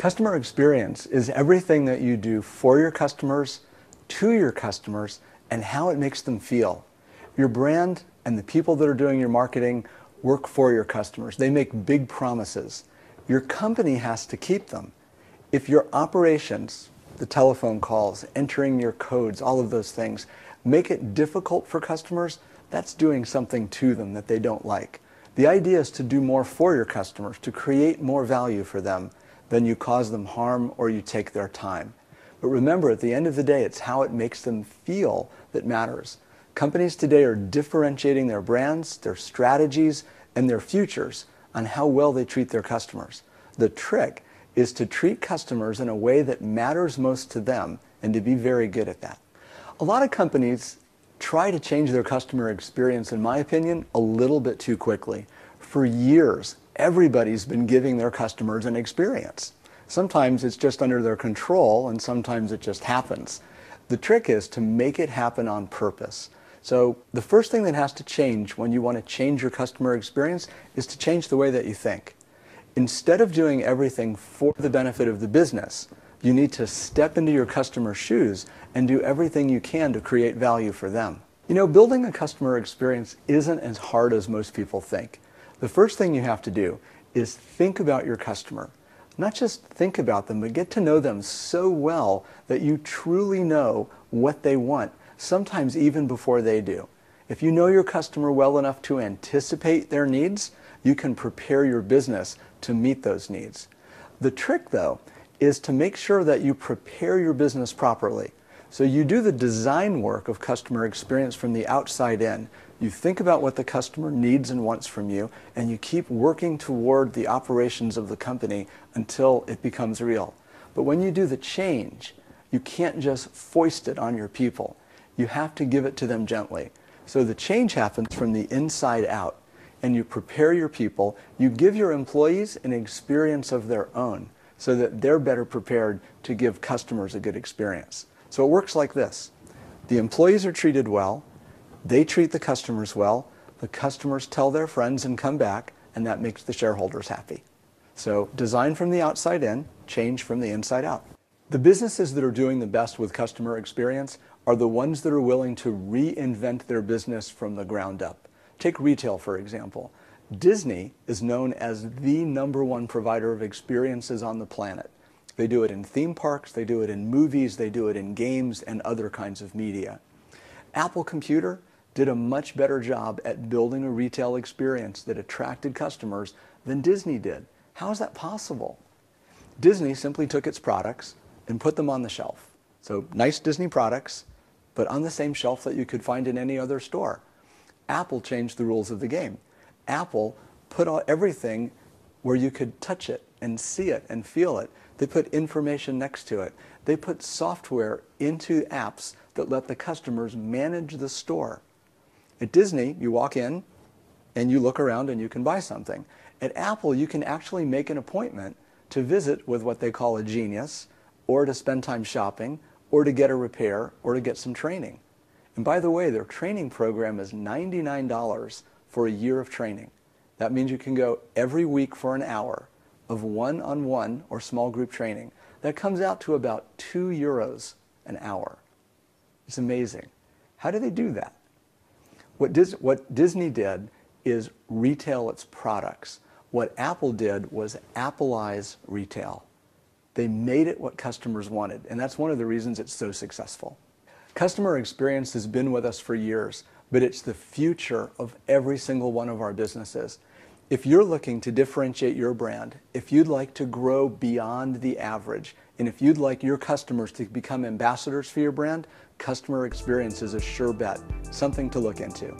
Customer experience is everything that you do for your customers, to your customers, and how it makes them feel. Your brand and the people that are doing your marketing work for your customers. They make big promises. Your company has to keep them. If your operations, the telephone calls, entering your codes, all of those things, make it difficult for customers, that's doing something to them that they don't like. The idea is to do more for your customers, to create more value for them than you cause them harm or you take their time. But remember, at the end of the day, it's how it makes them feel that matters. Companies today are differentiating their brands, their strategies, and their futures on how well they treat their customers. The trick is to treat customers in a way that matters most to them and to be very good at that. A lot of companies try to change their customer experience, in my opinion, a little bit too quickly. For years, everybody's been giving their customers an experience. Sometimes it's just under their control and sometimes it just happens. The trick is to make it happen on purpose. So the first thing that has to change when you want to change your customer experience is to change the way that you think. Instead of doing everything for the benefit of the business, you need to step into your customer's shoes and do everything you can to create value for them. You know, building a customer experience isn't as hard as most people think. The first thing you have to do is think about your customer. Not just think about them, but get to know them so well that you truly know what they want, sometimes even before they do. If you know your customer well enough to anticipate their needs, you can prepare your business to meet those needs. The trick, though, is to make sure that you prepare your business properly. So you do the design work of customer experience from the outside in. You think about what the customer needs and wants from you, and you keep working toward the operations of the company until it becomes real. But when you do the change, you can't just foist it on your people. You have to give it to them gently. So the change happens from the inside out, and you prepare your people. You give your employees an experience of their own so that they're better prepared to give customers a good experience. So it works like this. The employees are treated well. They treat the customers well. The customers tell their friends and come back, and that makes the shareholders happy. So design from the outside in, change from the inside out. The businesses that are doing the best with customer experience are the ones that are willing to reinvent their business from the ground up. Take retail, for example. Disney is known as the #1 provider of experiences on the planet. They do it in theme parks, they do it in movies, they do it in games and other kinds of media. Apple Computer did a much better job at building a retail experience that attracted customers than Disney did. How is that possible? Disney simply took its products and put them on the shelf. So nice Disney products, but on the same shelf that you could find in any other store. Apple changed the rules of the game. Apple put everything where you could touch it and see it and feel it. They put information next to it. They put software into apps that let the customers manage the store. At Disney, you walk in and you look around and you can buy something. At Apple, you can actually make an appointment to visit with what they call a genius, or to spend time shopping, or to get a repair, or to get some training. And by the way, their training program is $99 for a year of training. That means you can go every week for an hour of one-on-one or small group training. That comes out to about €2 an hour. It's amazing. How do they do that? What Disney did is retail its products. What Apple did was Appleize retail. They made it what customers wanted, and that's one of the reasons it's so successful. Customer experience has been with us for years, but it's the future of every single one of our businesses. If you're looking to differentiate your brand, if you'd like to grow beyond the average, and if you'd like your customers to become ambassadors for your brand, customer experience is a sure bet, something to look into.